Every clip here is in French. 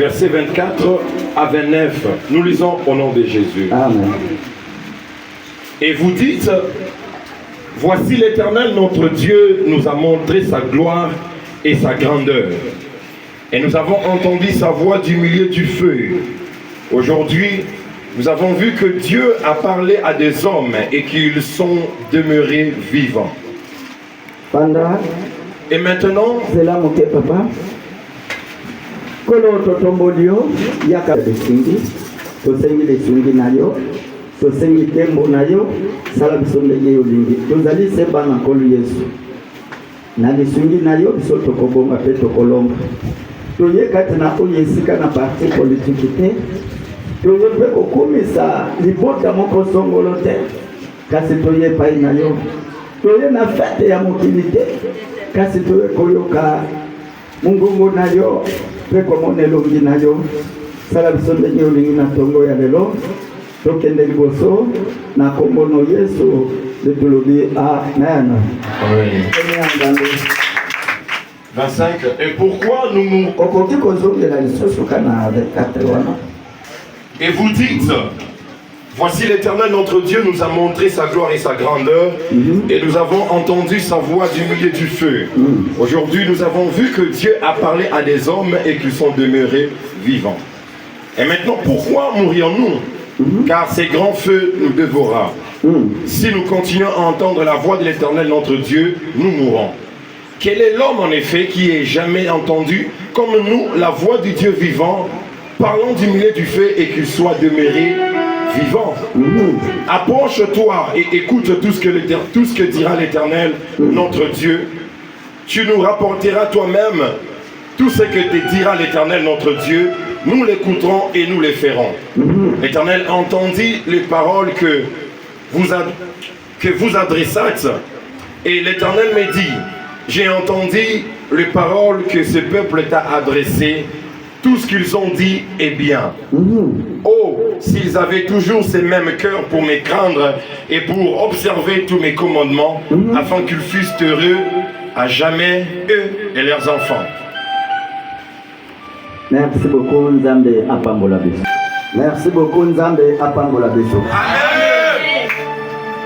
Versets 24 à 29, nous lisons au nom de Jésus. Amen. Et vous dites, voici l'Éternel notre Dieu nous a montré sa gloire et sa grandeur. Et nous avons entendu sa voix du milieu du feu. Aujourd'hui, nous avons vu que Dieu a parlé à des hommes et qu'ils sont demeurés vivants. Et maintenant, Kolo totombolio yaka besingi tosengi lesungi nayo tosengi tembo nayo sala bisonde yeyo lingi tozali semba na kolo Yesu na lesungi nayo biso tokobonga pe tokolonga toye kati na oyesika na parti politique te toye pe kokumisa libota moko songolo te kasi toye pai nayo toye na fete ya mokili te kasi toye koyoka mungongo nayo peko monelongi nayo sala biso ndenge olingi na tongo ya lelo tokende liboso na kombo no Yesu de tulobi amen. Oui. 25. Et pourquoi nous okoki kozongela lisusu kana 24 wana. Et vous dites, voici l'Éternel notre Dieu nous a montré sa gloire et sa grandeur, et nous avons entendu sa voix du milieu du feu. Aujourd'hui, nous avons vu que Dieu a parlé à des hommes et qu'ils sont demeurés vivants. Et maintenant, pourquoi mourrions-nous? Car ces grands feux nous dévorera. Si nous continuons à entendre la voix de l'Éternel notre Dieu, nous mourrons. Quel est l'homme en effet qui ait jamais entendu, comme nous, la voix du Dieu vivant, parlant du milieu du feu et qu'il soit demeuré vivant? Approche-toi et écoute tout ce que dira l'Éternel, notre Dieu. Tu nous rapporteras toi-même tout ce que te dira l'Éternel, notre Dieu. Nous l'écouterons et nous les ferons. L'Éternel entendit les paroles que vous adressâtes, et l'Éternel me dit, j'ai entendu les paroles que ce peuple t'a adressées. Tout ce qu'ils ont dit est bien. Oh, s'ils avaient toujours ces mêmes cœurs pour me craindre et pour observer tous mes commandements, afin qu'ils fussent heureux à jamais, eux et leurs enfants. Merci beaucoup, Nzambe apambola biso. Merci beaucoup, Nzambe apambola biso. Amen.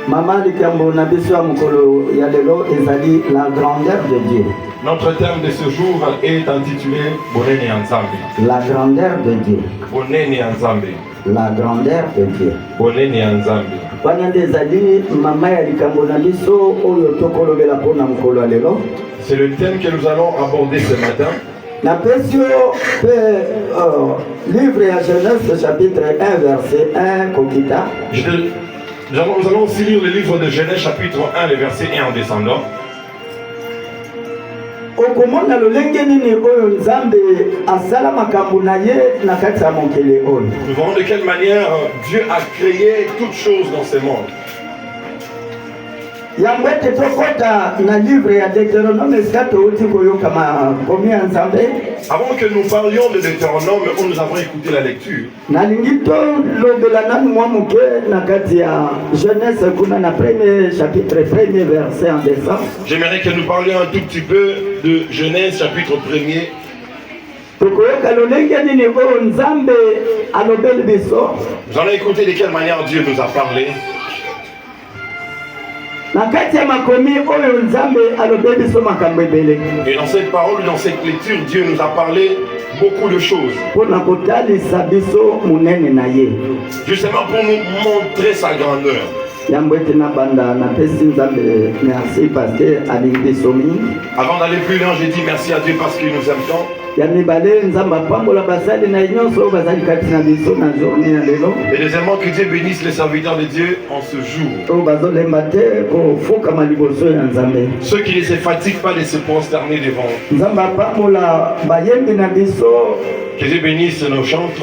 Maman likambo na biso ya mokolo ya lelo ezali la grandeur de Dieu. Notre thème de ce jour est intitulé Bonene Nzambe. La grandeur de Dieu. Bonene Nzambe. La grandeur de Dieu. Bonene Nzambe. Wana ndezali mama ya likambo na biso oyo tokolobela pona mokolo ya lelo. C'est le thème que nous allons aborder ce matin. Na pesio livre ya Genèse chapitre 1 verset 1 kokita. Nous allons aussi lire le livre de Genèse chapitre 1, le verset 1 en descendant. Okomona lolenge nini oyo Nzambe asala makambo na ye na kati ya mokili oyo. Nous verrons de quelle manière Dieu a créé toutes choses dans ce monde. Yango ete tokota na livre ya Deutéronome esika touti koyoka makomi ya Nzambe. Avant que nous parlions de Deutéronome, où nous avons écouté la lecture, nalingi tolobela nanu mwa moke na kati ya Genèse kuna na premier chapitre premier verset en descendant. J'aimerais que nous parlions un tout petit peu de Genèse chapitre 1er. Tokoyoka lolenge nini oyo Nzambe alobeli biso. Nous allons écouter de quelle manière Dieu nous a parlé. Et dans cette parole, dans cette lecture, Dieu nous a parlé beaucoup de choses. Justement pour nous montrer sa grandeur. Avant d'aller plus loin, j'ai dit merci à Dieu parce qu'il nous aime tant. Et deuxièmement, que Dieu bénisse les serviteurs de Dieu en ce jour. Ceux qui ne se fatiguent pas de se prosterner devant. Que Dieu bénisse nos chantres.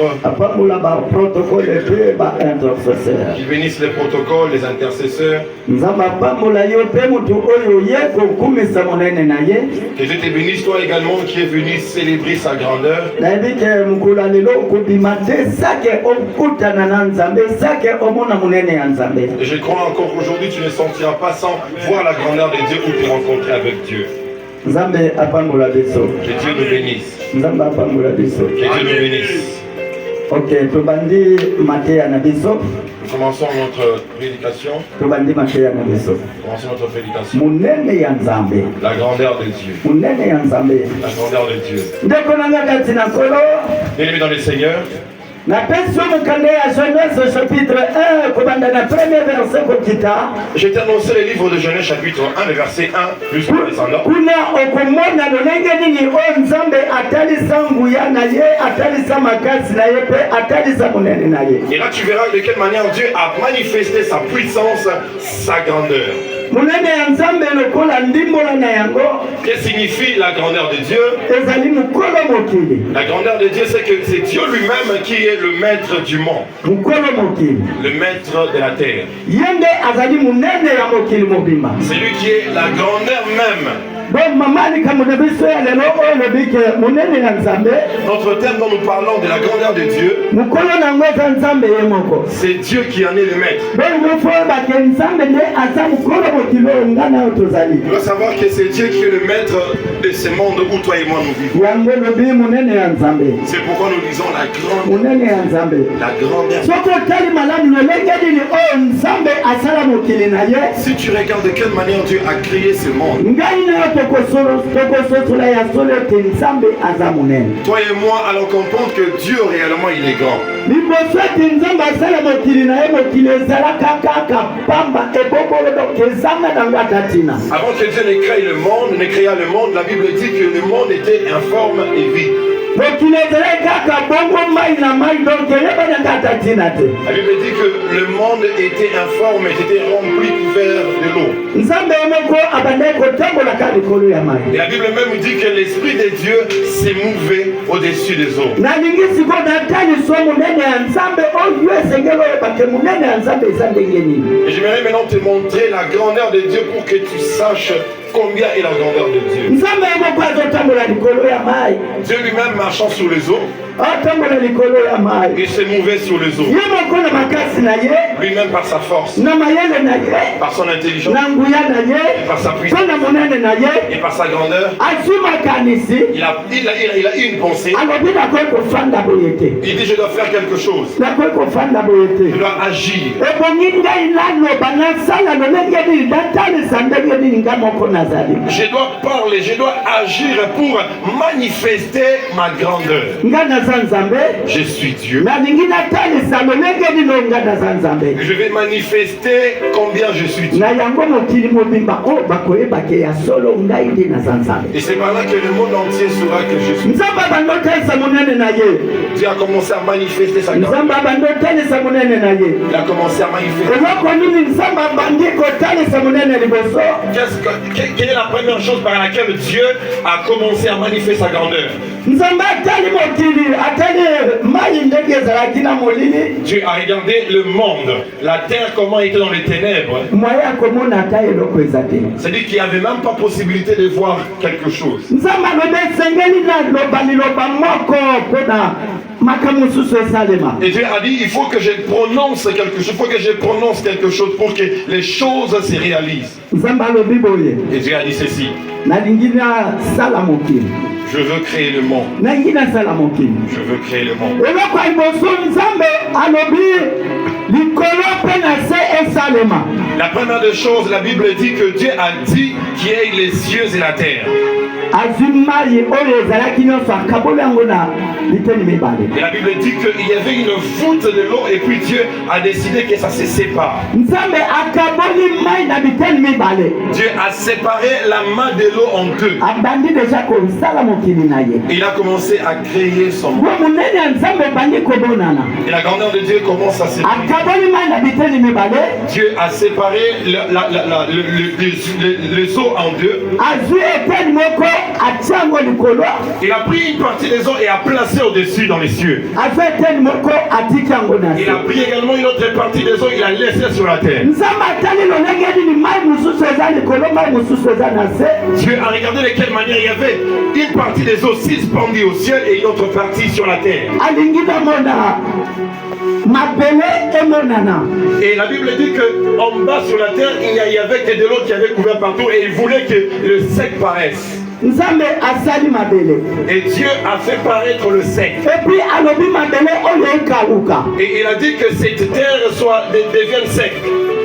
Qu'il bénisse les protocoles, les intercesseurs. Que Dieu te bénisse toi également qui es venu célébrer sa grandeur. Et je crois encore qu'aujourd'hui tu ne sentiras pas sans voir la grandeur de Dieu ou te rencontrer avec Dieu. Nzambe apambola biso. Que Dieu nous bénisse. Nzambe apambola biso. Que Dieu nous bénisse. Ok, tobandi mateya na biso. Nous commençons notre prédication. Tobandi mateya na biso. Commençons notre prédication. Munene ya Nzambe. La grandeur de Dieu. Munene ya Nzambe. La grandeur de Dieu. Ndeko nanga kati na kolo. Bien-aimés dans le Seigneur. Na pension mukande ya Genèse chapitre 1 kobanda na premier verset kokita. Je t'ai annoncé le livre de Genèse chapitre 1, le verset 1 jusqu'au descendant. Kuna okomona lolenge nini o Nzambe atalisa nguya na ye, atalisa makasi na ye pe atalisa monene na ye. Et là tu verras de quelle manière Dieu a manifesté sa puissance, sa grandeur. Monene ya Nzambe lokola ndimbola na yango. Que signifie la grandeur de Dieu? Ezali mukolo mokili. La grandeur de Dieu, c'est que c'est Dieu lui-même qui est le maître du monde. Mukolo mokili. Le maître de la terre. Yende azali munene ya mokili mobimba. C'est lui qui est la grandeur même. Bon, mamani kamuna biso ya lelo oyo lobike munene ya Nzambe. Notre thème dont nous parlons de la grandeur de Dieu, mukolo na ngweza Nzambe ye moko. c'est Dieu qui en est le maître. Bon, il faut que Nzambe ne asa mukolo mokilo ngana otozali. Tu dois savoir que c'est Dieu qui est le maître de ce monde où toi et moi nous vivons. Yango lobi munene ya Nzambe. C'est pourquoi nous disons la grandeur. Munene ya Nzambe. La grandeur. Soko tali malamu lolenge dini o Nzambe asala mokili na ye. Si tu regardes de quelle manière Dieu a créé ce monde. Ngai na tokososola ya solo te Nzambe aza munene. Toi et moi allons comprendre que Dieu réellement il est grand. Liboso ete Nzambe asala mokili na ye mokili ezalaka kaka pamba ebobolo donc ezanga nango atatina. Avant que Dieu ne crée le monde, la Bible dit que le monde était informe et vide. Mokili ezalaki kaka bongo mai na mai donc eyebanyaka atatina te. La Bible dit que le monde était informe et était rempli couvert de l'eau. Nzambe ye moko abandaki kotambola ka likolo ya mai. Et la Bible même dit que l'Esprit de Dieu s'est mouvé au-dessus des eaux. nalingi sikoyo nataliso monene ya Nzambe oyo esengeli oyebake monene ya Nzambe eza ndenge nini. Et j'aimerais maintenant te montrer la grandeur de Dieu pour que tu saches combien est la grandeur de Dieu. Nzambe ye moko azotambola likolo ya mai. Dieu lui-même marchant sur les eaux, atambola likolo ya mai. il se mouvait sur les eaux. Ye moko na makasi na ye. Lui-même par sa force, Na mayele na ye. par son intelligence, Na nguya na ye. par sa puissance Mpo na monene na ye. et par sa grandeur. Azwi makanisi. Il a eu une pensée. Alobi nakoki kofanda boye te. Il dit je dois faire quelque chose. Nakoki kofanda boye te. Je dois agir. ebongi ngai naloba nasala lolenge nini natalisa ndenge nini nga moko nazali. Je dois parler, je dois agir pour manifester ma grandeur. Nga naza Nzambe. Je suis Dieu. nalingi natalisa lolenge nini nga naza Nzambe. Je vais manifester combien je suis Dieu. na yango mokili mobimba oyo bakoyebake ya solo ngai nde naza Nzambe. Et c'est par là que le monde entier saura que je suis. Nzambe abandi otalisa monene na ye. Dieu a commencé à manifester sa grandeur. Nzambe abandi otalisa monene na ye. Il a commencé à manifester. eloko nini Nzambe abandi kotalisa monene liboso. Quelle est la première chose par laquelle Dieu a commencé à manifester sa grandeur? Nzambe atali mokili atali mai ndenge ezalaki na molili. Dieu a regardé le monde, la terre comment était dans les ténèbres. Moya akomona ata eloko eza te. C'est-à-dire qu'il n'y avait même pas possibilité de voir quelque chose. Nzambe alobi esengeli naloba liloba moko mpona makambo mosusu esalema. Et Dieu a dit, il faut que je prononce quelque chose, il faut que je prononce quelque chose pour que les choses se réalisent. Nzambe alobi boye. Et Dieu a dit ceci, nalingi nasala mokili. je veux créer le monde. nalingi nasala mokili. Je veux créer le monde. eloko ya liboso Nzambe alobi likolo mpe na se esalema. La première des choses, la Bible dit que Dieu a dit qu'il y ait les cieux et la terre. azwi mai oyo ezalaki nyonso akaboli yango na liteni mibale. Et la Bible dit qu'il y avait une voûte de l'eau et puis Dieu a décidé que ça se sépare. Nzambe akaboli mai na biteni mibale. Dieu a séparé la main de l'eau en deux. abandi deja kosala mokili na ye. Il a commencé à créer son monde. bo monene ya Nzambe ebandi kobonana. Et la grandeur de Dieu commence à séparer. akaboli mai na biteni mibale. Dieu a séparé les eaux en deux. azwi eteni moko atia yango likolo. Il a pris une partie des eaux et a placé au-dessus dans les cieux. azwi eteni moko atiki yango na Il se. a pris également une autre partie des eaux, il a laissé sur la terre. Nzambe atali lolenge nini mai mosusu eza likolo mai mosusu eza na se. Dieu a regardé de quelle manière il y avait une partie des eaux suspendue au ciel et une autre partie sur la terre. alingi namona mabele emonana. Et la Bible dit qu'en bas sur la terre, il y avait que de l'eau qui avait couvert partout et il voulait que le sec paraisse. Nzambe asali mabele. Et Dieu a fait paraître le sec. Et puis alobi mabele oyo ekaluka. Et il a dit que cette terre devienne sec.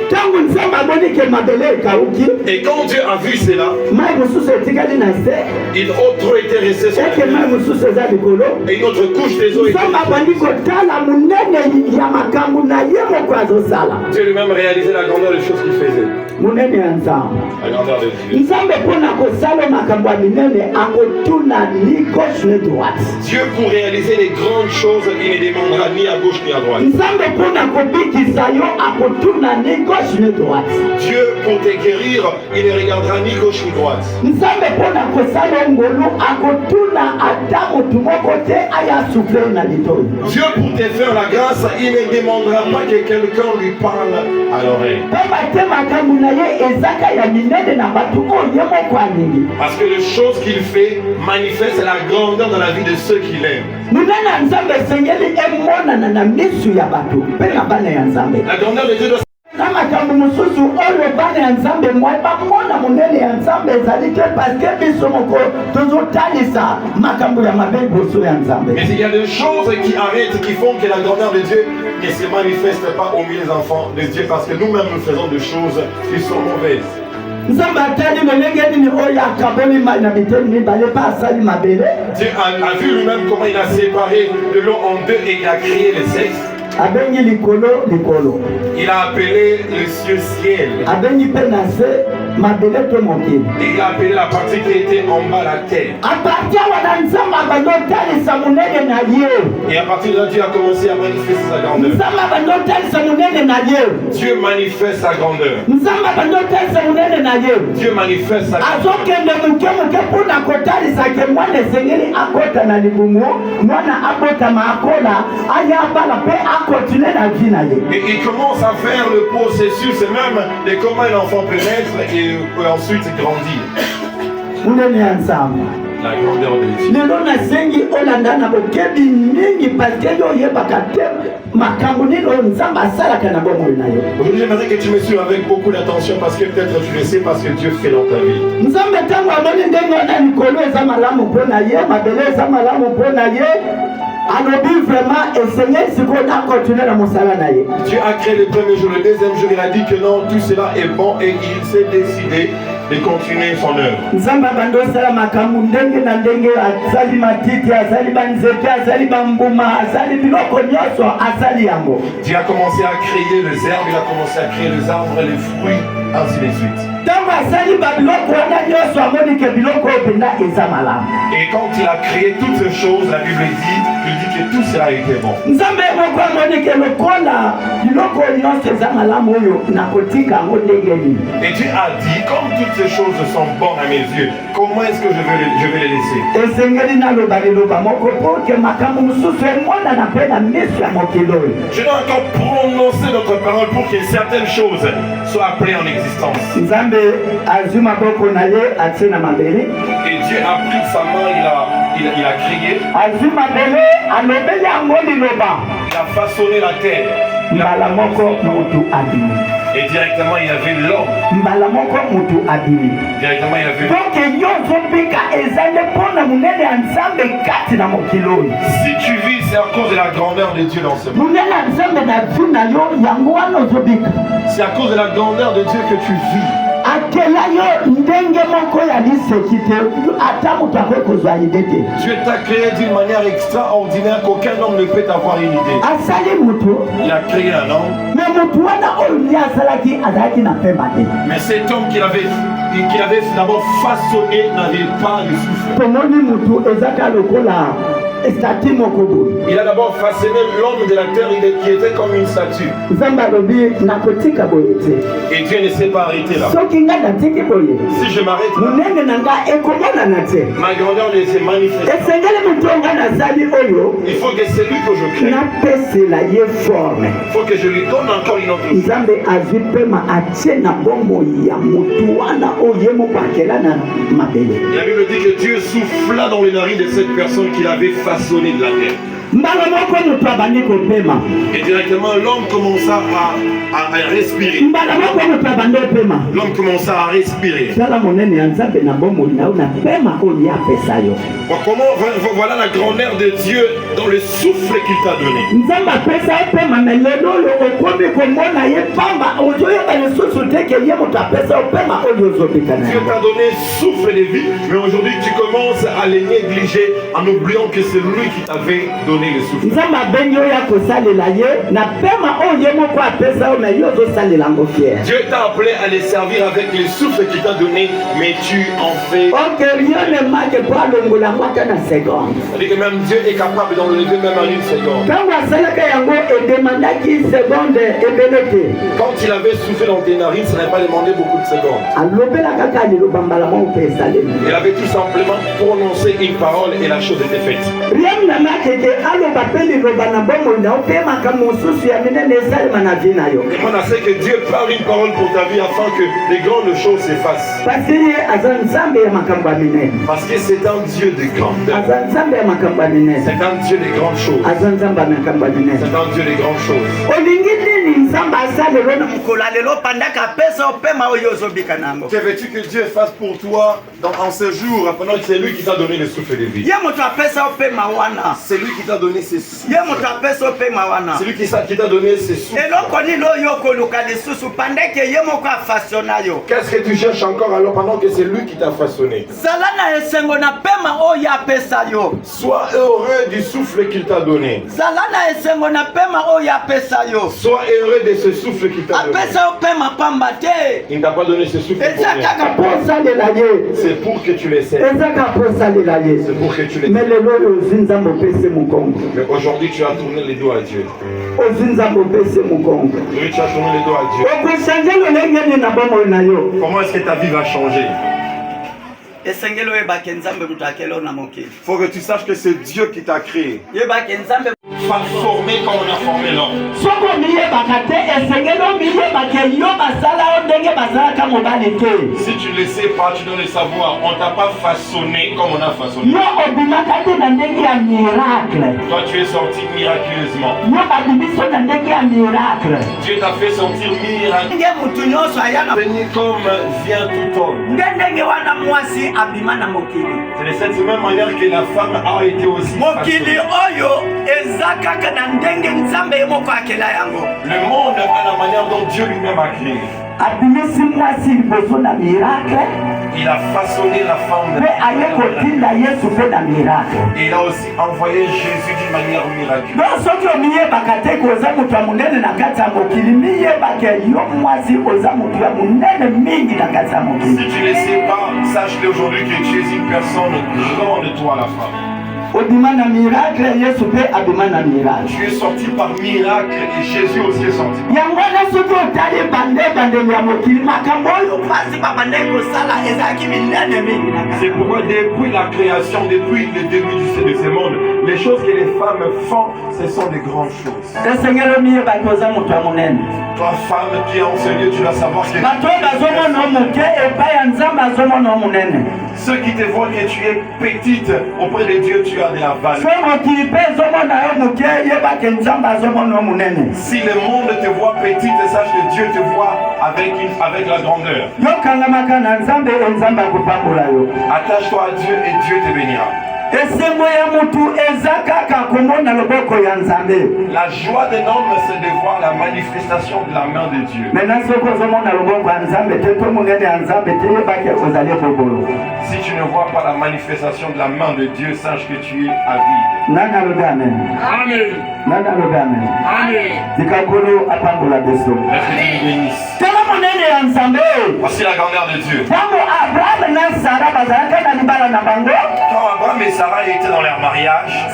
Tangu nzambe aboni ke mabele ekauki. Et quand Dieu a vu cela, mai mosusu etikali na se. Une autre était restée sur la Eke mai mosusu eza likolo. et une autre couche des eaux était. Nzambe abandi kotala munene ya makambo na ye moko azosala. Dieu lui-même réalisait la grandeur des choses qu'il faisait. Munene ya nzambe. La grandeur de Dieu. Nzambe mpona kosala makambo ya minene akotuna ni gauche ni droite. Dieu pour réaliser les grandes choses, il ne demandera ni à gauche ni à droite. Nzambe mpona kobikisa yo akotuna ni gauche ni droite. Dieu pour te guérir, il ne regardera ni gauche ni droite. Nzambe mpona kosala ngolu akotuna ata motu moko te aya souffler na litoi. Dieu pour te faire la grâce, il ne demandera pas que quelqu'un lui parle à l'oreille. Pamba te makambo na ye ezaka ya minene na batu oyo ye moko alingi. Parce que les choses qu'il fait manifestent la grandeur dans la vie de ceux qu'il aime. Munene ya Nzambe esengeli emonana na misu ya batu mpe na bana ya Nzambe. La grandeur de Dieu doit Na makambo mosusu oyo bana ya Nzambe mwa bamona monene ya Nzambe ezali te paske biso moko tozotalisa makambo ya mabe liboso ya Nzambe. Mais il y a des choses qui arrêtent, qui font que la grandeur de Dieu ne se manifeste pas au milieu des enfants de Dieu parce que nous-mêmes nous faisons des choses qui sont mauvaises. Nzambe atali lolenge nini oyo akaboli mai na miteni mibale mpe asali mabele. Dieu a vu lui-même comment il a séparé de l'eau en deux et il a créé les sexes. Abengi likolo likolo. Il a appelé le ciel ciel. Abengi mpe na se mabele to mokili. Et il a appelé la partie qui était en bas la terre. Apartir wana Nzambe abandotalisa monene na ye. Et à partir de là, Dieu a commencé à manifester sa grandeur. Nzambe abandotalisa monene na ye. Dieu manifeste sa grandeur. Nzambe abandotalisa monene na ye. Dieu manifeste sa grandeur. Azokende muke muke mpona kotalisa ke mwana esengeli akota na libumu mwana abotama akola aya abala mpe akontinue na vie na ye. Et il commence à faire le processus même de comment un enfant peut naître et ensuite grandir. Munene ya Nzambe. La grandeur de Dieu. Lelo nasengi olanda na bokebi mingi paske yo oyebaka te makambo nini oyo Nzambe asalaka na bomoi na yo. Aujourd'hui, j'aimerais que tu me suives avec beaucoup d'attention parce que peut-être tu le sais parce que Dieu fait dans ta vie. Nzambe ntango amoni ndenge wana likolo eza malamu mpo na ye mabele eza malamu mpo na ye alobi vraiment esengeli sikoyo nakontinue na mosala na ye. Dieu a créé le premier jour, le deuxième jour il a dit que non, tout cela est bon et il s'est décidé de continuer son œuvre. Nzambe abandi osala makambo ndenge na ndenge azali matiti azali banzete azali bambuma azali biloko nyonso asali yango. Dieu a commencé à créer les herbes, il a commencé à créer les arbres, les fruits, ainsi de suite. Ntango asali babiloko wana nyonso amoni ke biloko oyo mpenza eza malamu. Et quand il a créé toutes ces choses, la Bible dit que tout cela était bon. Nzambe moko amoni ke lokola biloko nyonso eza malamu oyo nakotika yango ndenge nini. Et Dieu a dit, comme toutes ces choses sont bonnes à mes yeux, comment est-ce que je vais les laisser? Esengeli naloba liloba moko mpo ke makambo mosusu emonana mpe na miso ya mokili oyo. Je dois encore prononcer notre parole pour que certaines choses soient appelées en existence. Nzambe azwi maboko na ye atie na mabele. Et Dieu a pris sa main, il a crié. Azwi mabele alobeli yango liloba. Il a façonné la terre. Mbala moko mutu abimi. Et directement il y avait l'homme. Mbala moko mutu abimi. Directement il y avait. Donc nyonso bika ezali mpona monene ya Nzambe kati na mokili oyo. Si tu vis, c'est à cause de la grandeur de Dieu dans ce monde. Monene ya Nzambe na vi na yo yango wana ozobika. C'est à cause de la grandeur de Dieu que tu vis. Akela yo ndenge moko ya liseki te ata moto akoki kozwa ide te. Dieu t'a créé d'une manière extraordinaire qu'aucun homme ne peut avoir une idée. Asali mutu. Il a créé un homme. Mais mutu wana oyo nde asalaki azalaki na pemba te. Mais cet homme qu'il avait d'abord façonné n'avait pas le souffle. Tomoni mutu ezaka lokola statue moko boye. Il a d'abord façonné l'homme de la terre qui était comme une statue. Nzambe alobi nakotika boye te. Et Dieu ne s'est pas arrêté là. Soki nga natiki boye. Si je m'arrête là, monene na nga ekomonana te. ma grandeur ne s'est manifestée. Esengeli mutu nga nazali oyo. Il faut que c'est lui que je crée. Napesela ye forme. Il faut que je lui donne encore une autre chose. Nzambe azwi pema atie na bomoi ya mutu wana oyo moko akela na mabele. La Bible dit que Dieu souffla dans les narines de cette personne qu'il avait façonné de la terre. Et directement, l'homme commença à respirer. L'homme commença à respirer. Voilà la grandeur de Dieu dans le souffle qu'il t'a donné. Dieu t'a donné souffle de vie, mais aujourd'hui tu commences à les négliger en oubliant que c'est lui qui t'avait donné le souffle. Dieu t'a appelé à les servir avec le souffle qu'il t'a donné, mais tu en fais. C'est-à-dire que même Dieu est capable d'enlever même en une seconde. Quand il avait soufflé dans tes narines, ça n'avait pas demandé beaucoup de secondes. Il avait tout simplement prononcé une parole et la chose était faite. Et on a sait que Dieu parle une parole pour ta vie afin que les grandes choses s'effacent. Parce que c'est un Dieu de grandeur. C'est un Dieu de grandes choses. C'est un Dieu de grandes choses. Que veux-tu que Dieu fasse pour toi en ce jour, pendant que c'est lui qui t'a donné le souffle de vie? C'est lui qui t'a donné ses souffles. C'est lui qui t'a donné ses souffles. Qu'est-ce que tu cherches encore alors pendant que c'est lui qui t'a façonné? Sois heureux du souffle qu'il t'a donné. Sois heureux de ce souffle qu'il t'a donné. Il ne t'a pas donné ce souffle pour rien. C'est pour que tu le sais. C'est pour que tu le sais. Mais aujourd'hui tu as tourné les doigts à Dieu. Aujourd'hui tu as tourné les doigts à Dieu. Comment est-ce que ta vie va changer? Il faut que tu saches que c'est Dieu qui t'a créé. Pas formé comme on a formé l'homme. Si tu ne le sais pas, tu dois le savoir. On ne t'a pas façonné comme on a façonné. Toi, tu es sorti miraculeusement. Dieu t'a fait sortir miraculeusement. Venu comme vient tout homme. C'est de cette même manière que la femme a été aussi façonnée. Le monde a la manière dont Dieu lui-même a créé. Il a façonné la femme. Et il a aussi envoyé Jésus d'une manière miraculeuse. Si tu ne le sais pas, sache aujourd'hui que tu es une personne grande de toi, la femme. Tu es sorti par miracle et Jésus aussi est sorti. C'est pourquoi depuis la création, depuis le début de ce monde, les choses que les femmes font, ce sont des grandes choses. Toi femme qui est en ce lieu, tu dois savoir que ceux qui te voient que tu es petite auprès de Dieu, tu as de la valeur. Si le monde te voit petite, sache que Dieu te voit avec la grandeur. Attache-toi à Dieu et Dieu te bénira. La joie d'un homme, c'est de voir la manifestation de la main de Dieu. Si tu ne vois pas la manifestation de la main de Dieu, sache que tu es à vie. Amen. Voici la grandeur de Dieu. Quand Abraham et Sarah étaient dans leur mariage,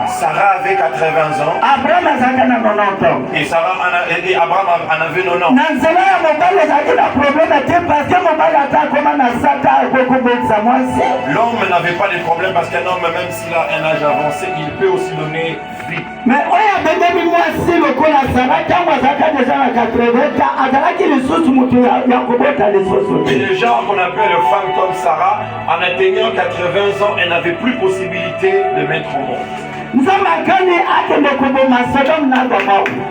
Sarah avait 80 ans et Abraham en avait 90 ans. L'homme n'avait pas de problème parce qu'un homme, même s'il a un âge avancé, il peut aussi donner vie. Mais oya bébé moi si le kola Sarah tango azaka déjà na 80 ans azalaki lisusu mutu ya kobota lisusu. Et les gens qu'on appelle femmes comme Sarah, en atteignant 80 ans, elle n'avait plus possibilité de mettre au monde.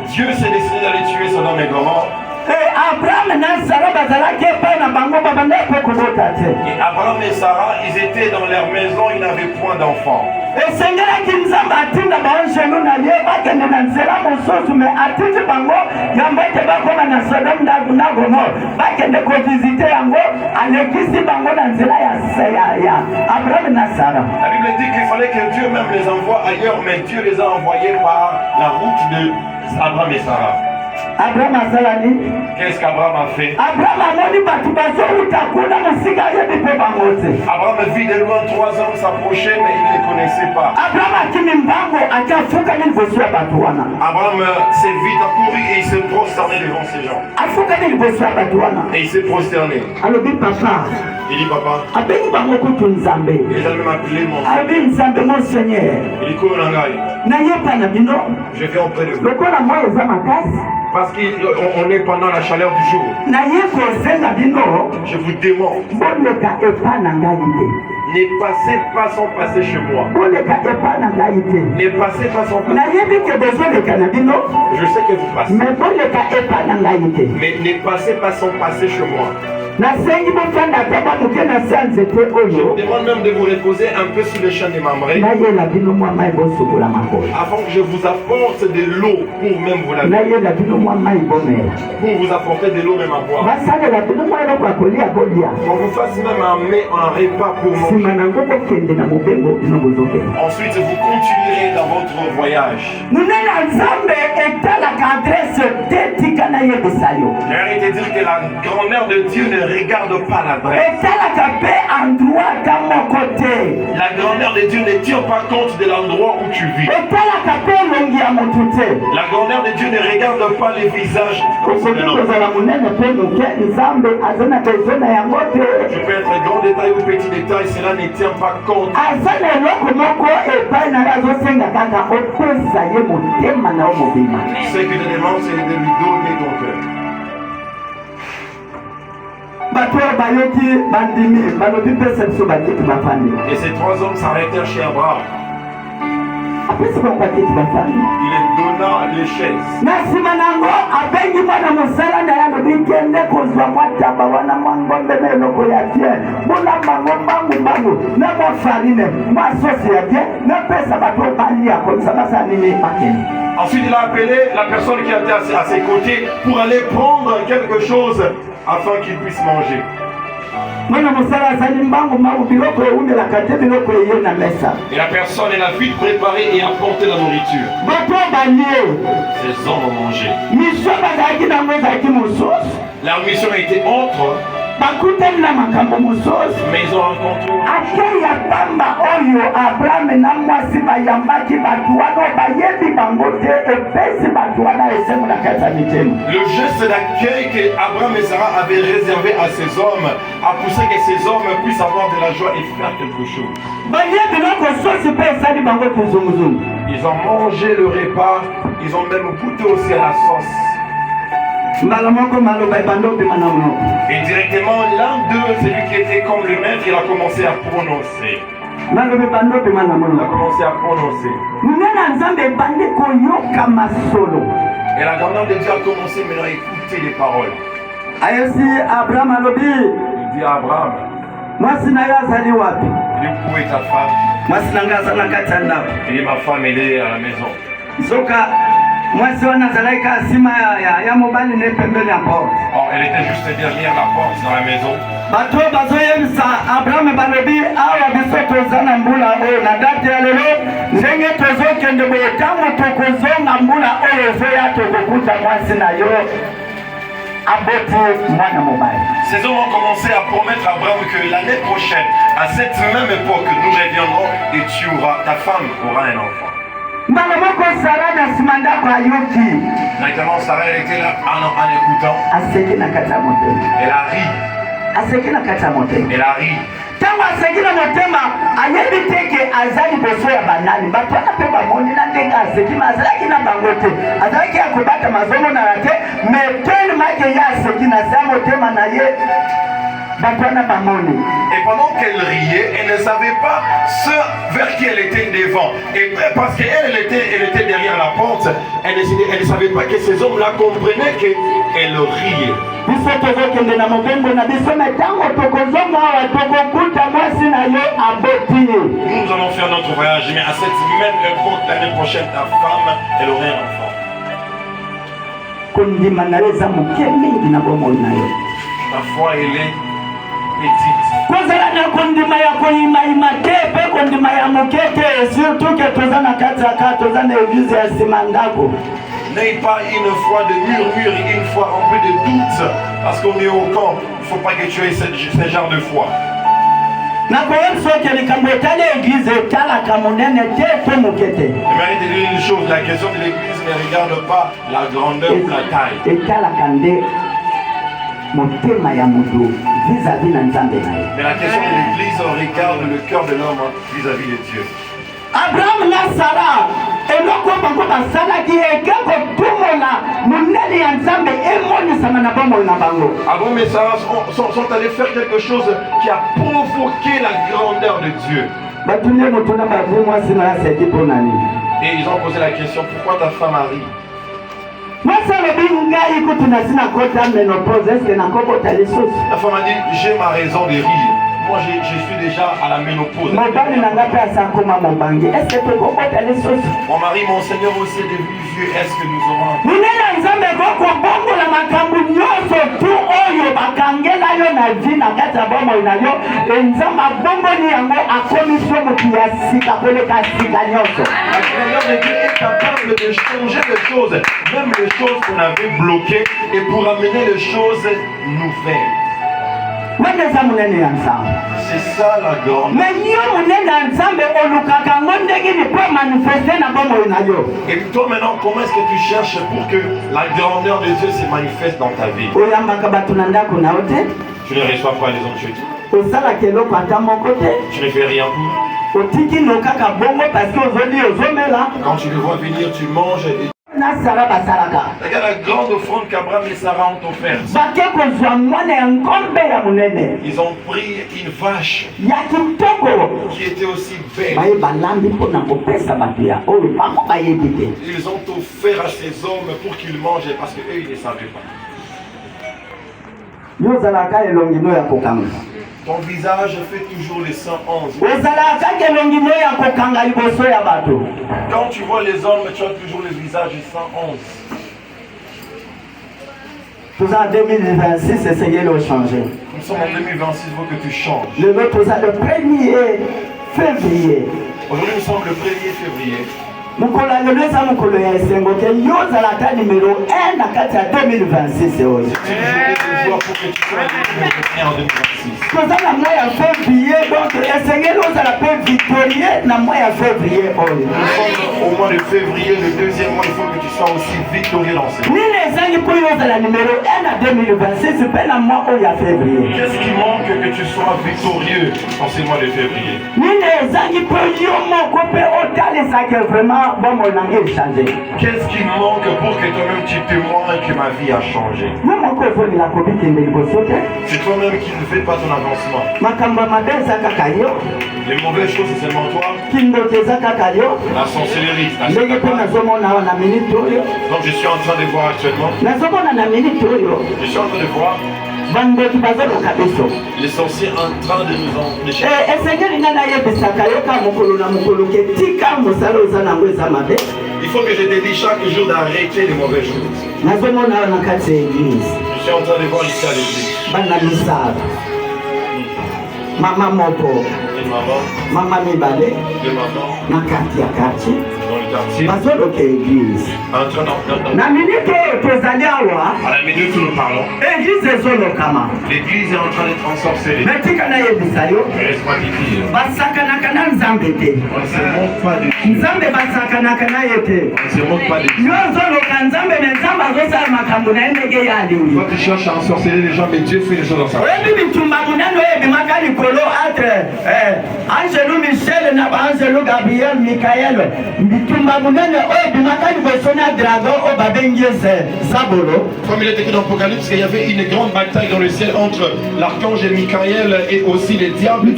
Dieu s'est décidé d'aller tuer Sodome et Gomorrhe. Et Abraham et Sarah, ils étaient dans leur maison, ils n'avaient point d'enfants. Et Seigneur qui nous a battu dans le genou, n'a pas que nous n'avons pas de mais à tout le bango, il y a un peu de Sodome et Gomorrhe. Pas que nous visiter en haut, à l'église bango dans Abraham et Sarah. La Bible dit qu'il fallait que Dieu même les envoie ailleurs, mais Dieu les a envoyés par la route de Abraham et Sarah. Abraham a salani. Qu'est-ce qu'Abraham a fait? Abraham a dit Abraham vit de loin 3 hommes s'approcher, mais il ne les connaissait pas. Abraham s'est vite accouru et il s'est prosterné devant ces gens. Et il s'est prosterné. Il dit papa. Il a même appelé mon Seigneur. Il dit je viens auprès de vous. Parce qu'on est pendant la chaleur du jour. Je vous demande. Ne passez pas sans passer chez moi. Ne passez pas sans passer. Je sais que vous passez. Mais ne passez pas sans passer chez moi. Je vous demande même de vous reposer un peu sur le champ des mambrés avant que je vous apporte de l'eau pour même vous laver. Pour vous apporter de l'eau même à boire. Qu'on vous fasse même un repas pour manger. Ensuite vous continuerez dans votre voyage. La réalité dit que la grandeur de Dieu ne regarde pas l'adresse. La grandeur de Dieu ne tient pas compte de l'endroit où tu vis. La grandeur de Dieu ne regarde pas les visages. Tu peux être grand détail ou petit détail, cela ne tient pas compte. Ce que je demande, c'est de lui donner ton cœur. Et ces 3 hommes s'arrêtèrent chez Abraham. Il les donna les chaises. Ensuite, il a appelé la personne qui était à ses côtés pour aller prendre quelque chose afin qu'il puisse manger. Et la personne, elle a vite préparé et apporté la nourriture. Ces hommes ont mangé. Leur mission a été autre. Mais ils ont rencontré le geste d'accueil que Abraham et Sarah avaient réservé à ces hommes a poussé que ces hommes puissent avoir de la joie et faire quelque chose. Ils ont mangé le repas, ils ont même goûté aussi à la sauce. Et directement, l'un d'eux, celui qui était comme le maître, il a commencé à prononcer. Il a commencé à prononcer. Et la grandeur de Dieu a commencé maintenant à écouter les paroles. Il dit à Abraham, il dit, où est ta femme? Il dit, ma femme, elle est à la maison. Oh, elle était juste derrière la porte dans la maison. Ces hommes ont commencé à promettre à Abraham que l'année prochaine, à cette même époque, nous reviendrons et ta femme aura un enfant. Maintenant, Sarah était là en écoutant. Elle a ri. Elle a ri. tango asekina motema ayebi teke azali boso ya banani bato anapeba moni na ndenge asekima azalaki na bango te azalaki akobata mazomo na te mais tellement que ya asekina sa motema na ye bato anabamoni. Et pendant qu'elle riait, elle ne savait pas ce vers qui elle était devant. Et parce qu'elle était derrière la porte, elle ne savait pas que ces hommes-là comprenaient qu'elle riait. Nous allons faire notre voyage, mais à cette même époque, l'année prochaine, ta femme, elle aurait un enfant. Ta foi, elle est petite. N'ayez pas une foi de murmure, une foi remplie de doutes, parce qu'on est au camp. Il ne faut pas que tu aies ce genre de foi. Mais arrête de dire une chose, la question de l'église ne regarde pas la grandeur ou la taille. Mais la question de l'église regarde le cœur de l'homme vis-à-vis de Dieu. Abraham na Sarah eloko bango basalaki ekotumona monene ya Nzambe emonisama na bomoi na bango. Abraham et Sarah sont allés faire quelque chose qui a provoqué la grandeur de Dieu. Et ils ont posé la question, pourquoi ta femme a ri? La femme a dit, j'ai ma raison de rire. Moi, je suis déjà à la ménopause. Mon mari, mon Seigneur aussi est devenu vieux. Est-ce que nous aurons La grandeur de Dieu est capable de changer les choses, même les choses qu'on avait bloquées, et pour amener les choses nouvelles. C'est ça la grande. Et toi maintenant, comment est-ce que tu cherches pour que la grandeur de Dieu se manifeste dans ta vie? Tu ne reçois pas les autres jeudis. Tu ne fais rien pour. Quand tu le vois venir, tu manges et... Regarde la grande offrande qu'Abraham et Sarah ont offerte. Ils ont pris une vache qui était aussi belle. Ils ont offert à ces hommes pour qu'ils mangent parce qu'eux ils ne savaient pas. Ton visage fait toujours les 111. Quand tu vois les hommes, tu as toujours le visage 111. Nous sommes en 2026, c'est Seigneur le changer. Nous sommes en 2026, il faut que tu changes. Le 1er février. Aujourd'hui, nous sommes le 1er février. Mukolo aleleza mukolo ya esengo ke yoza la ta numéro 1 na kati ya 2026 oyo. Toza na mois ya février donc esengeli ozala pe victorieux na mois ya février oyo. Au mois de février, le deuxième mois, il faut que tu sois aussi victorieux dans ce mois. Nini ezangi po yozala numéro 1 na 2026 pe na mois oyo ya février. Qu'est-ce qui manque que tu sois victorieux dans ce mois de février? Nini ezangi po yo moko pe otalisa que vraiment qu'est-ce qui manque pour que toi-même tu témoignes que ma vie a changé? C'est toi-même qui ne fais pas ton avancement. Les mauvaises choses, c'est seulement toi. La sorcellerie, donc je suis en train de voir actuellement. Je suis en train de voir les sorciers en train de nous empêcher. Il faut que je te dise chaque jour d'arrêter les mauvaises choses. Je suis en train de voir ici à l'église. Maman moko, maman mibale, na quartier dans le quartier, à la minute où nous parlons, l'église est en train d'être ensorcelée. Mais laisse-moi te dire, on ne se montre pas de Dieu. nzambe basakanaka naye te. On se moque pas des gens. Yozoloka nzambe me nzambe azosala makambo na ndenge ya aliwi. Toi tu cherches à ensorceler les gens, mais Dieu fait les choses dans sa vie. Oyebi bitumba munene oyebimaka likolo entre Angelo Michel na Angelo Gabriel Michael. Bitumba munene oyebimaka liboso na dragon o babengi Zabolo. Comme il est écrit dans l'Apocalypse qu'il y avait une grande bataille dans le ciel entre l'archange et Michael et aussi les diables.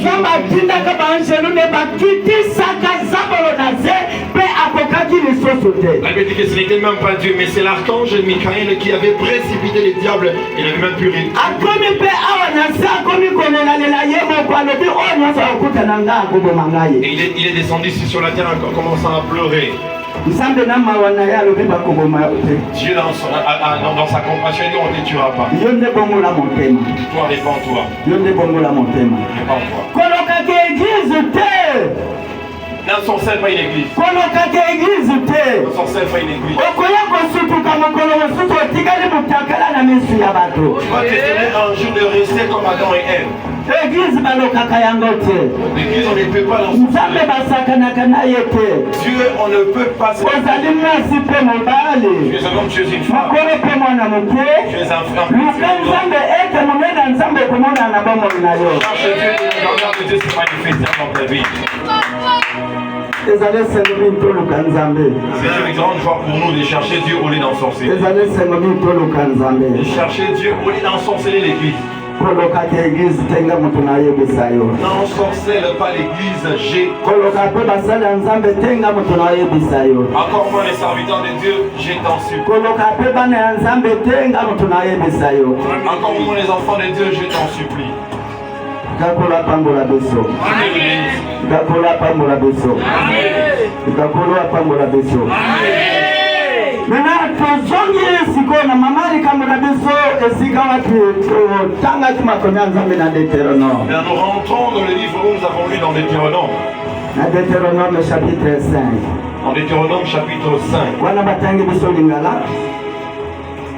La Bible dit que ce n'était même pas Dieu, mais c'est l'archange Michael qui avait précipité les diables. Il avait même pu rire. Et il est descendu ici sur la terre en commençant à pleurer. Dieu dans sa compassion, il dit on ne te tuera pas. Toi, répands-toi. Répands-toi. N'ensorcelle pas une église. N'ensorcelle pas une église. Tu vas t'étonner un jour de rester comme Adam et Ève. L'église, on ne peut pas l'ensorceler. Dieu, on ne peut pas se... Tu es un homme, tu es une femme. Tu es un frère. Cherche Dieu, la grandeur de Dieu se manifester dans ta vie. C'est une grande joie pour nous de chercher Dieu au lieu d'ensorceler. De chercher Dieu au lieu d'ensorceler l'église. N'ensorcelle pas l'église, j'ai. Encore moins les serviteurs de Dieu, j'ai t'en supplie. Encore moins les enfants de Dieu, je t'en supplie. Nous rentrons dans le livre où nous avons lu dans Deutéronome. Deutéronome chapitre 5. En Deutéronome chapitre 5.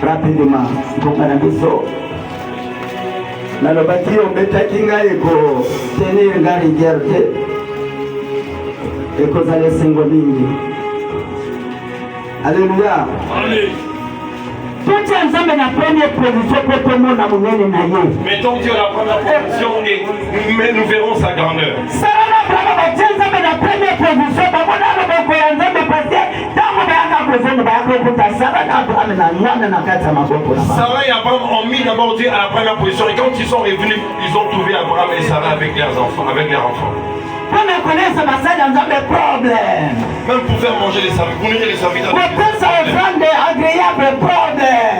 Rapidement. Nalobaki obetaki ngai tenir ngari gerte ekozala esengo mingi. Alléluia. Amen. Mettons Dieu à la première position et nous verrons sa grandeur. Sarah et Abraham ont mis d'abord Dieu à la première position et quand ils sont revenus, ils ont trouvé Abraham et Sarah avec leurs enfants. Même pour faire manger les serviteurs, pour nourrir les serviteurs.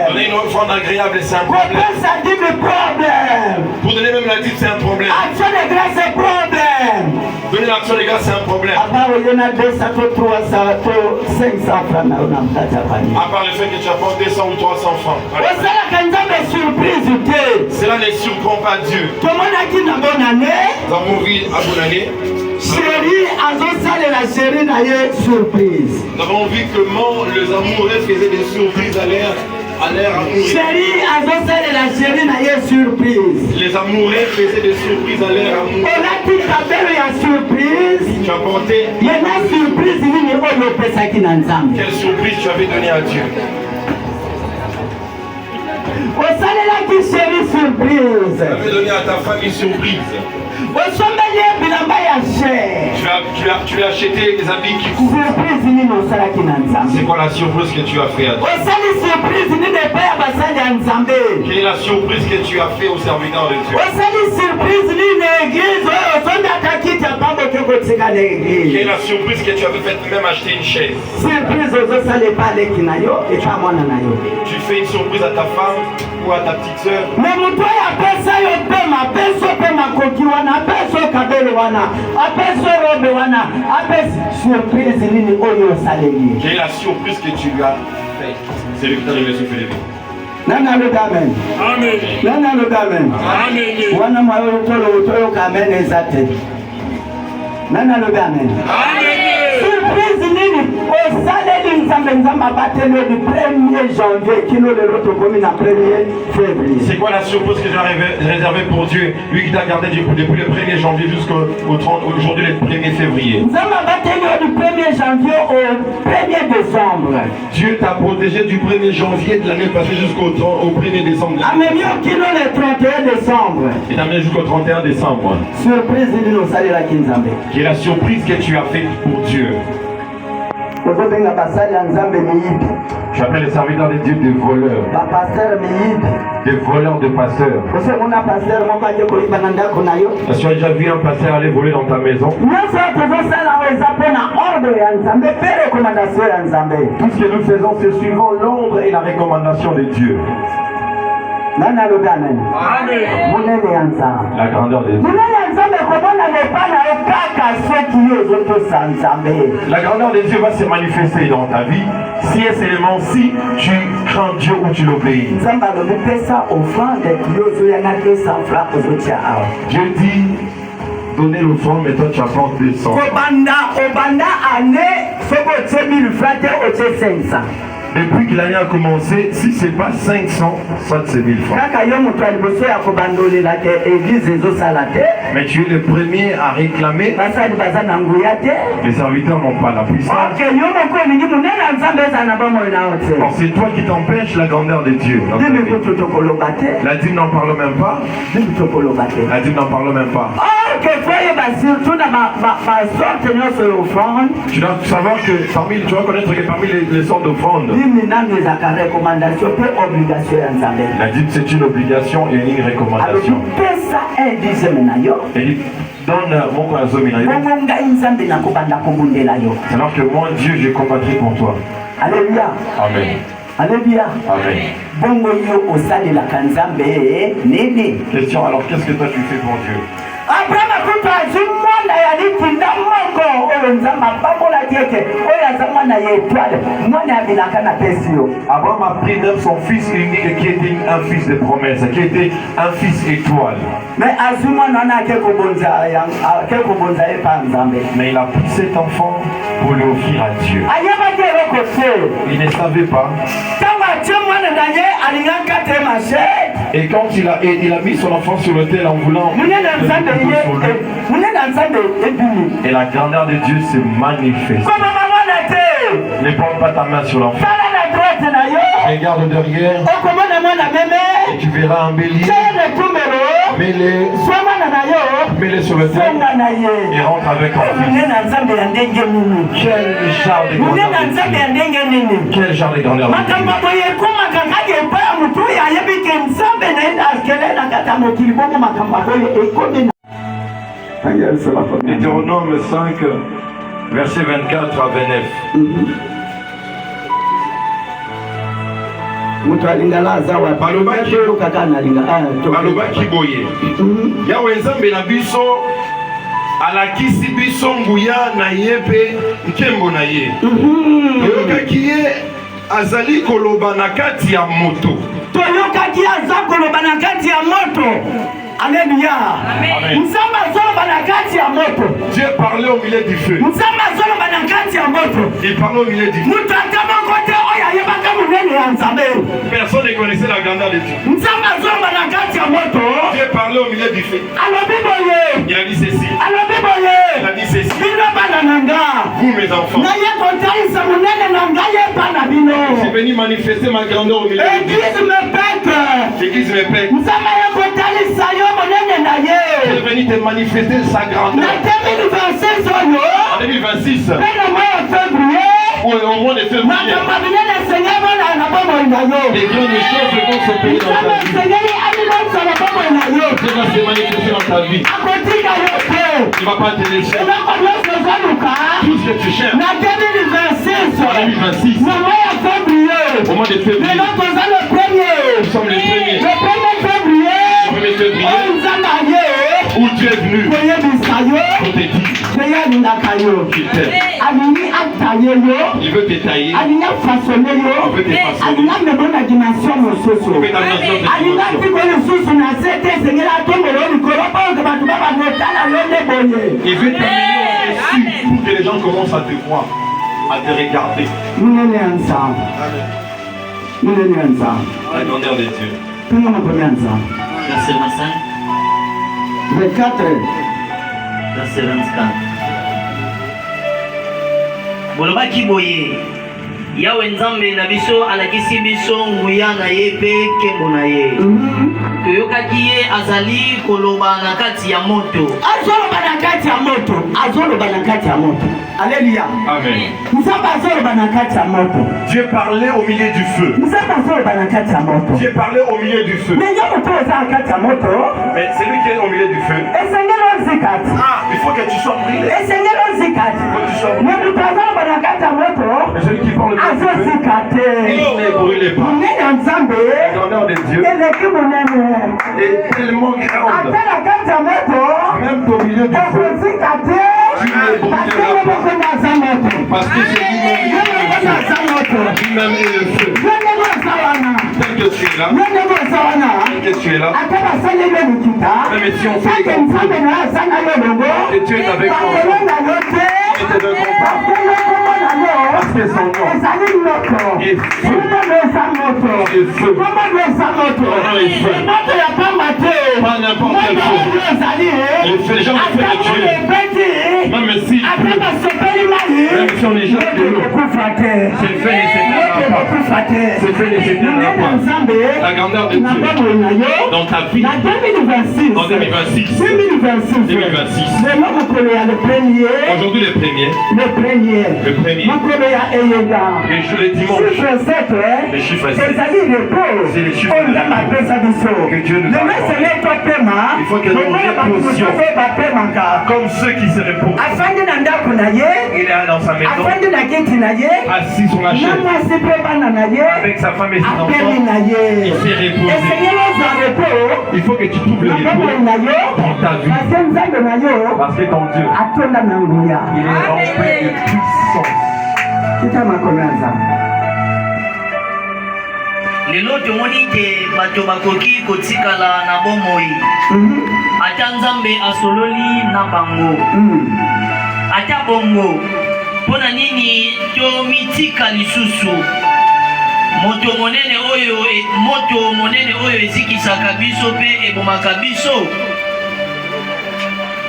Donner une offrande agréable, c'est un problème. Pour donner même la dîme, c'est un problème. Donner l'action des grâces, c'est un problème. À part le fait que tu apportes 200 ou 300 francs. Cela ne surprend pas Dieu. Nous avons vu à bonne année. Chérie, la chérie n'a eu surprise. Nous avons vu comment les amoureux faisaient des surprises à l'air amoureux. Chérie, la chérie n'a eu surprise. Les amoureux faisaient des surprises à l'air amoureux. On a dit qu'à surprise. Tu as porté. Il y a une surprise, quelle surprise tu avais donnée à Dieu? Tu avais donné à ta femme une surprise. Tu as acheté des habits qui coûtent. C'est quoi la surprise que tu as fait à Dieu? Quelle est la surprise que tu as fait au serviteur de Dieu? Quelle est la surprise que tu avais faite, même acheter une chaise? Tu fais une surprise à ta femme ou à ta petite soeur? Quelle est la surprise que tu lui as faite? C'est lui qui t'a donné le souffle de vie. Nana le amen. Amen. Nana le amen. Amen. Wana mayo tolo kamen ezate. Nana le amen. Amen. Surprise nini? Osaleli nzambe C'est quoi la surprise que j'ai réservée pour Dieu? Lui qui t'a gardé depuis le 1er janvier jusqu'au 30, aujourd'hui le 1er février. Du 1er janvier au 1er décembre. Dieu t'a protégé du 1er janvier de l'année passée jusqu'au 1er décembre. Le 31 décembre. Il t'a amené jusqu'au 31 décembre. Surprise, qui est la surprise que tu as faite pour Dieu. J'appelle les serviteurs de Dieu des voleurs. Des voleurs de pasteurs. Est-ce que tu as déjà vu un pasteur aller voler dans ta maison? Tout ce que nous faisons, c'est suivant l'ordre et la recommandation de Dieu. Amen. La grandeur de Dieu. La grandeur de Dieu va se manifester dans ta vie si et seulement si tu crains Dieu ou tu l'obéis. Dieu dit donnez l'offrande, mais toi tu apportes 200. Depuis que l'année a commencé, si ce n'est pas 500, soit c'est 1000 francs. Mais tu es le premier à réclamer. Les serviteurs n'ont pas la puissance. Alors c'est toi qui t'empêches la grandeur de Dieu. La dîme n'en parle même pas. La dîme n'en parle même pas. Tu dois savoir que tu dois connaître que parmi les sortes d'offrandes, la dîme c'est une obligation et une recommandation. Et il donne mon corazon. Alors que moi Dieu je combattrai pour toi. Alléluia. Amen. Alléluia. Amen. Question, alors qu'est-ce que toi tu fais pour Dieu? Abraham a pris même son fils unique qui était un fils de promesse, qui était un fils étoile. Mais il a pris cet enfant pour l'offrir à Dieu. Il ne savait pas. Et quand il a mis son enfant sur l'autel en voulant et la grandeur de Dieu se manifeste. Ne porte pas ta main sur l'enfant. Regarde derrière et tu verras un bélier. Mets-les sur le terre et rentre avec ton fils. Quel genre de grandeur de Dieu. Quel genre de grandeur de Dieu. Deutéronome 5, verset 24 à 29. balobaki boye yawe nzambe na biso alakisi biso nguya na ye mpe nkembo na ye toyokaki ye azali koloba na kati ya moto. Alléluia. Dieu parlait au milieu du feu. Il parlait au milieu du feu. Personne ne connaissait la grandeur de Dieu. Dieu parlait au milieu du feu. Il a dit ceci. Il a dit ceci. Vous mes enfants, je suis venu manifester ma grandeur au milieu du feu. L'église me pète. Je suis venu te manifester sa grandeur. En 2026, ou au mois de février, les grandes choses vont se payer dans ta vie. Dieu va se manifester dans ta vie. Tu ne vas pas te laisser. Tout ce que tu cherches. En 2026, au mois de février, nous sommes les premiers. Le 1er février, où Dieu est venu pour te dire qu'il t'aime. Il veut te tailler. Il veut te façonner. Il veut t'amener au-dessus pour que les gens commencent à te croire. à te regarder. Munene ensemble. Munene ensemble. La grandeur de Dieu. Tout le monde connaît ensemble. Verset 25, 24. verset 24. Bolobaki boye. Yawe Nzambe na biso alakisi biso nguya na ye pe kembo na ye. Toyokaki ye azali koloba na kati ya moto. Azoloba na kati ya moto. Azoloba na kati ya moto. Alléluia. Amen. Nzambe azoloba na kati ya moto. Dieu parlait au milieu du feu. Nzambe azoloba na kati ya moto. Dieu parlait au milieu du feu. Mais yo moto oza na kati ya moto. Mais celui qui est au milieu du feu. Esengeli ozikati. Ah, il faut que tu sois brûlé. Esengeli ozikati. Il faut que tu sois brûlé. Mais moto azoloba na kati ya moto. Mais celui qui parle au milieu du feu. Azozikate. Il ne brûlait pas. Munene ya Nzambe. La grandeur de Dieu Eleki munene. est tellement grande. Ata na kati ya moto. Même au milieu du feu. Ozikate. Tu ne brûleras pas. Parce que c'est lui-même est le feu. Tel que tu es là, tel que tu es là, même si on fait des complots, que Dieu est avec toi, et te donne combat. Parce que son nom est feu. Et feu. Pas n'importe quel feu. Le feu, les gens le feu de Dieu. Même si on est jeune de l'eau, c'est le feu nécessaire à pas. C'est le feu nécessaire à pas. La grandeur de Dieu dans ta vie, en 2026. Aujourd'hui le premier. Les jours les dimanches. Les chiffres 7. C'est les chiffres de l'amour que Dieu nous accorde. Il faut que nous reposions comme ceux qui se reposent. Il est dans sa maison, assis sur la chaise, avec sa femme et ses enfants. Il s'est reposé. Il faut que tu trouves le repos dans ta vie. Parce que ton Dieu, il est rempli de puissance. Lelo tomoni ke bato bakoki kotikala na bomoi. Ata Nzambe asololi na bango. Ata bongo. Pona nini tomitika lisusu? Moto monene oyo ezikisaka biso pe ebomaka biso.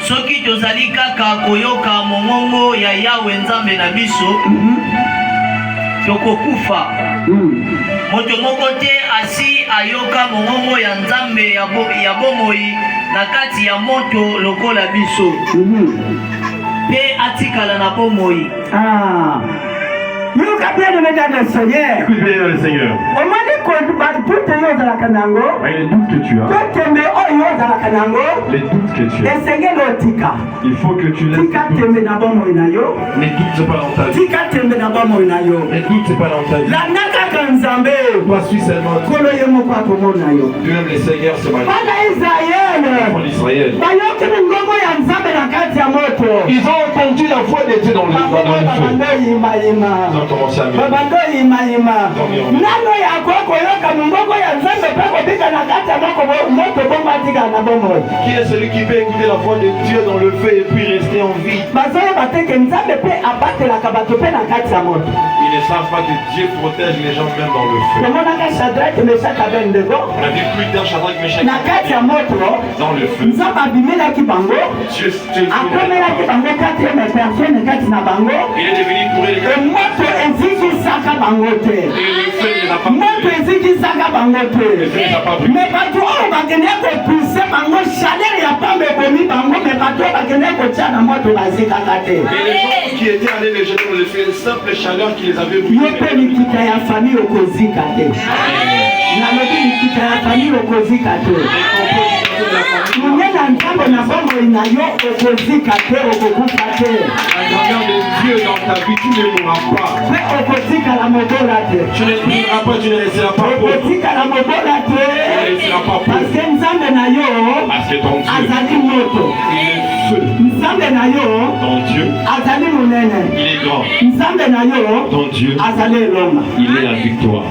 Soki tozali kaka koyoka mongongo ya Yawe Nzambe na biso, tokokufa. Moto moko te asi ayoka mongongo ya Nzambe ya bomoi na kati ya moto lokola biso. Pe atikala na bomoi. Écoute bien le Seigneur. Les doutes que tu as, les doutes que tu as, il faut que tu laisses les doutes. Les doutes, c'est pas dans ta vie. Les doutes, c'est pas dans ta vie. Toi, suis seulement Dieu. Lui-même, le Seigneur, c'est ma vie. Pour l'Israël. Ils ont entendu la voix de Dieu dans le feu. Ils ont commencé à Qui est celui qui peut écouter la voix de Dieu dans le feu et puis rester en vie? Ils ne savent pas que Dieu protège les gens même dans le feu. On a vu plus d'un Shadrach, Meshach dans le feu. Dieu il est devenu pour les gars. Et les gens qui étaient allés les jeter dans le feu, une simple chaleur qui les avait brûlés. La grandeur de Dieu dans ta vie, tu ne mourras pas. Tu ne mourras pas, tu ne resteras pas pauvre. Tu ne resteras pas pauvre. Parce que ton Dieu, il est feu. Ton Dieu, il est grand. Ton Dieu, il est la victoire.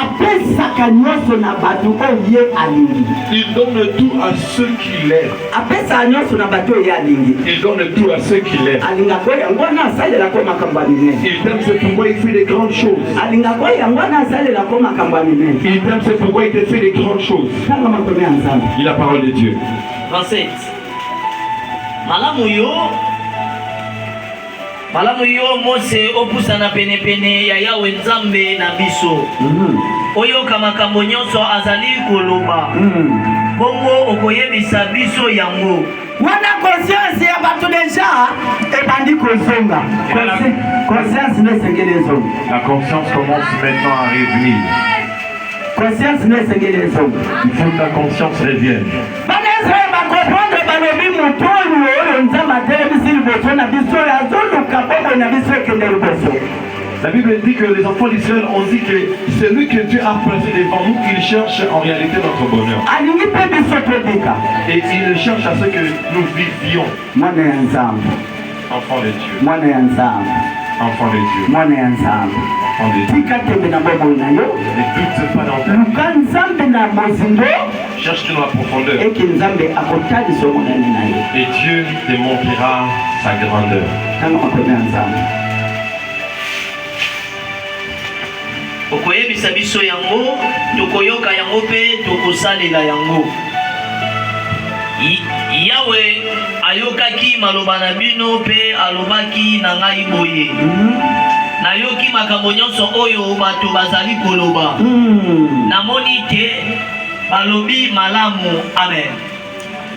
apesaka nyonso na bato oyo ye alingi. Il donne tout à ceux qui l'aiment. Apesaka nyonso na bato oyo ye alingi. Il donne tout à ceux qui l'aiment. Alingaka oyo yango wana asalelaka makambo ya minene. Il t'aime, c'est pourquoi il fait des grandes choses. Alingaka oyo yango wana asalelaka makambo ya minene. Il t'aime, c'est pourquoi il te fait des grandes choses. Tanga makomi ya Nzambe. Il la parole de Dieu. 27. Malamu yo Mose opusana pene pene ya Yawe Nzambe na biso. Oyo makambo nyonso azali koloba. Bongo okoyebisa biso yango. Wana conscience ya bato deja ebandi kozonga. Conscience ne sengelezo. La conscience commence maintenant à revenir. Conscience ne sengelezo. Il faut que la conscience revienne. La Bible dit que les enfants d'Israël ont dit que c'est lui que Dieu a placé devant nous qu'il cherche en réalité notre bonheur. Et il cherche à ce que nous vivions. Enfants de Dieu. Enfants de Dieu. Enfants de Dieu. Ne doute pas dans ta vie. Cherche dans la profondeur. Et Dieu te montrera sa grandeur. Okoyebisa biso yango, tokoyoka yango pe tokosalela yango. Yawe ayokaki maloba na bino pe alobaki na ngai boye. Nayoki makambo nyonso oyo bato bazali koloba. Namoni te balobi malamu. Amen.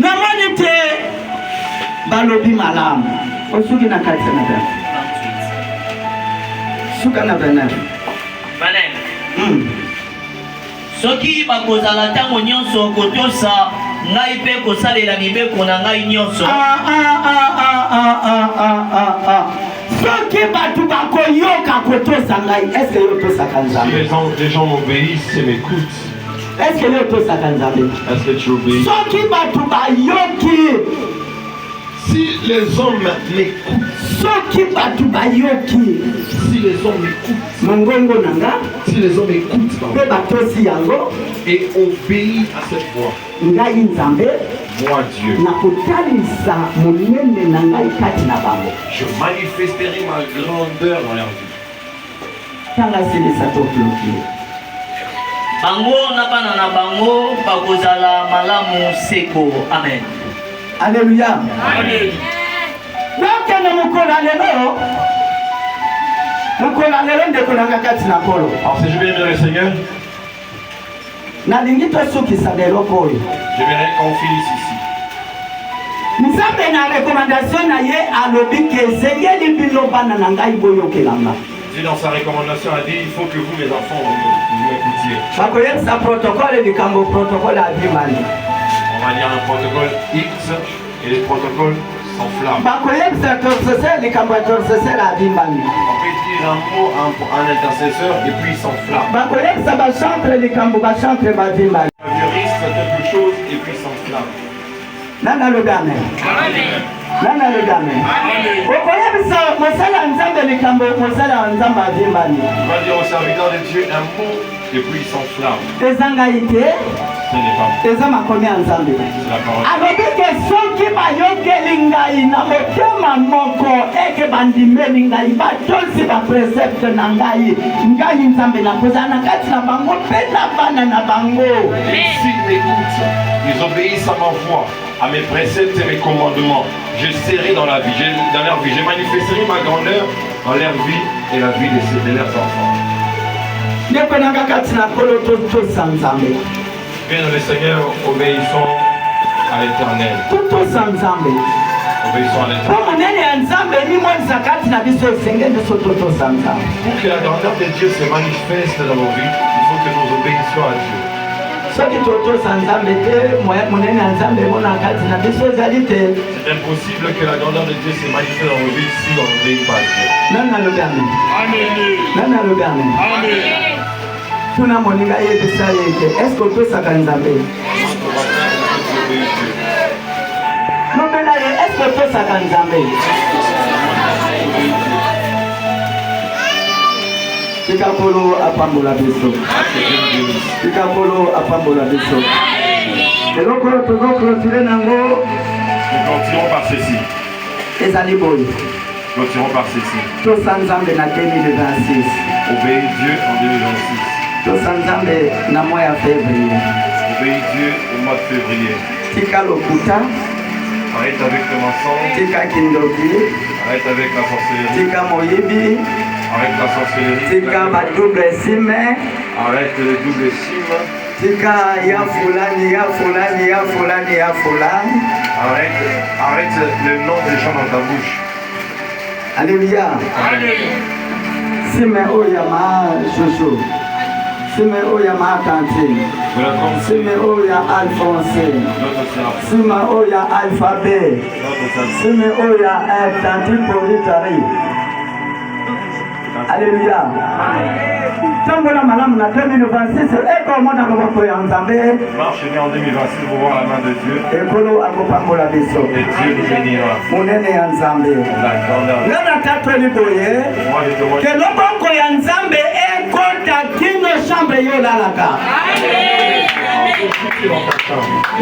Namoni te balobi malamu. Osuki na kati na bana. Suka na bana. Soki bakozala ntango nyonso kotosa ngai pe kosalela mibeko na ngai nyonso. Soki batu bakoyoka kotosa ngai, est-ce que yotosaka Nzambe? Si les gens m'obéissent et m'écoutent, est-ce que yotosaka Nzambe? est-ce que tu obéis? Soki batu bayoki, si les hommes m'écoutent, soki batu bayoki, si les hommes m'écoutent, mongongo nanga, si les hommes écoutent pe batosi yango et obéissent à cette voix, ngai Nzambe, moi Dieu, nakotalisa monene na ngai kati na bango. je manifesterai ma grandeur dans leur vie. Tanga silisa tokloki. Bango na bana na bango bakozala malamu seko. Amen. Alléluia. Amen. Donc mukolo lelo. Mukolo lelo ndeko nanga kati na polo. Alors si je viens vers le Seigneur, nalingi tosukisa lelo boyo. je verrai qu'on finisse ici. Nzambe na recommandation na ye alobi ke zengeli bino bana na ngai boyokelanga. Dieu dans sa recommandation a dit il faut que vous les enfants vous m'écoutiez. Bakoyebisa protocole likambo protocole abimani. On va dire un protocole X et les protocoles sans flamme. Bakoyebisa torsese likambo torsese abimani. On peut dire un mot en intercesseur et puis sans flamme. Bakoyebisa ba chantre likambo ba chantre abimani. Un juriste quelque chose et puis sans flamme. Nana le gamin. Amen. Nana le gamin. Amen. Okoyebisa mosala Nzambe likambo mosala Nzambe abimani. On va dire au serviteur de Dieu un mot et puis sans flamme. Ezangaite. Ce n'est pas eza makomi ya Nzambe. c'est la parole. Alobi ke soki bayokeli ngai na motema moko eke bandimeli ngai batosi baprecepte na ngai Nzambe nakozala na kati na bango mpe na bana na bango. S'ils m'écoutent, ils obéissent à ma voix, à mes préceptes et mes commandements, je serai dans la vie, dans leur vie, je manifesterai ma grandeur dans leur vie et la vie de leurs enfants. Ndeko nanga kati na kolo tosa Nzambe. Bien le Seigneur, obéissons à l'Éternel. Tosa Nzambe. Obéissons à l'Éternel. Pour monene ya Nzambe limonisa kati na biso esenge biso tosa Nzambe. Pour que la grandeur de Dieu se manifeste dans nos vies, il faut que nous obéissions à Dieu. Soki totosa Nzambe te monene ya Nzambe mona kati na biso ezali te. C'est impossible que la grandeur de Dieu se manifeste dans nos vies si on n'obéit pas à Dieu. Nana le gamin. Amen. Nana le gamin. Amen. Tuna moninga yebisa yeke. Est-ce que tosaka Nzambe? Nobela ye, est-ce que tosaka Nzambe? Tikapolo apambola biso. Tikapolo apambola biso. Elokolo tozokolo tire nango. Nous continuons par ceci. Ezali boy. Continuons par ceci. Tosanzambe na 2026. Obéis Dieu en 2026. Tosanzambe na mois ya février. Obéis Dieu au mois de février. Tika lokuta. Arrête avec le mensonge. Tika kindoki. Arrête avec la sorcellerie. Tika moyibi. Arrête la sorcellerie. Tika ba double sime. Arrête le double cime. Tika ya fulani, ya fulani, ya fulani, ya fulani. Arrête le nom des gens dans ta bouche. Alléluia. Sime oya ma chouchou. Sime oya ma tantine. Sime oya Alphonsine. Sime oya alphabet. Sime oya tantine politari. Alléluia. Tambola malamu na 2026 eko mona maboko ya Nzambe. Marche en 2026 pour voir la main de Dieu. Ekolo akopambola biso. Et Dieu nous bénira. Monene ya Nzambe. La grandeur. Ngana tatu liboye. Moi je te vois. Ke loboko ya Nzambe ekota kino chambre yo lalaka.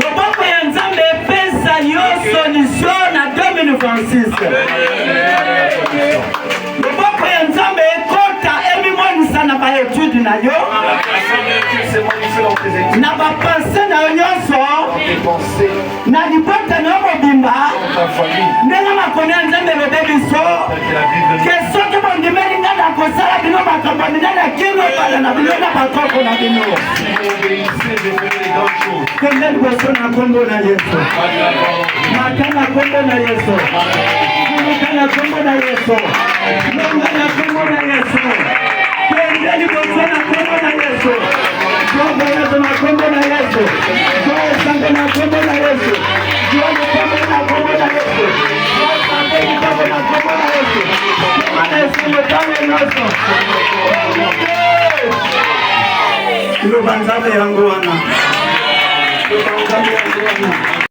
Loboko ya Nzambe pesa yo solution na 2026. Loboko ya Nzambe ekota ebimonisa na ba étude na yo. Na ba pensée na yo nyonso. Na libota na mobimba. Ndenge makomi ya Nzambe lobe biso. Ke soki bondimeli nga na kosala bino makambo minene kino bala na bino na bakoko na bino. Kende liboso na kombo na Yesu. Mata na kombo na Yesu. Kuluka na kombo na Yesu. Longa na kombo na Yesu. Kende liboso na kombo na Yesu. Kombo Yesu na kombo na Yesu. Joe sango na kombo na Yesu. Joe kombo na kombo na Yesu. Joe sango na kombo na Yesu. Mana Yesu mutane naso. Ilo banzabe yangu wana. Ilo banzabe yangu wana.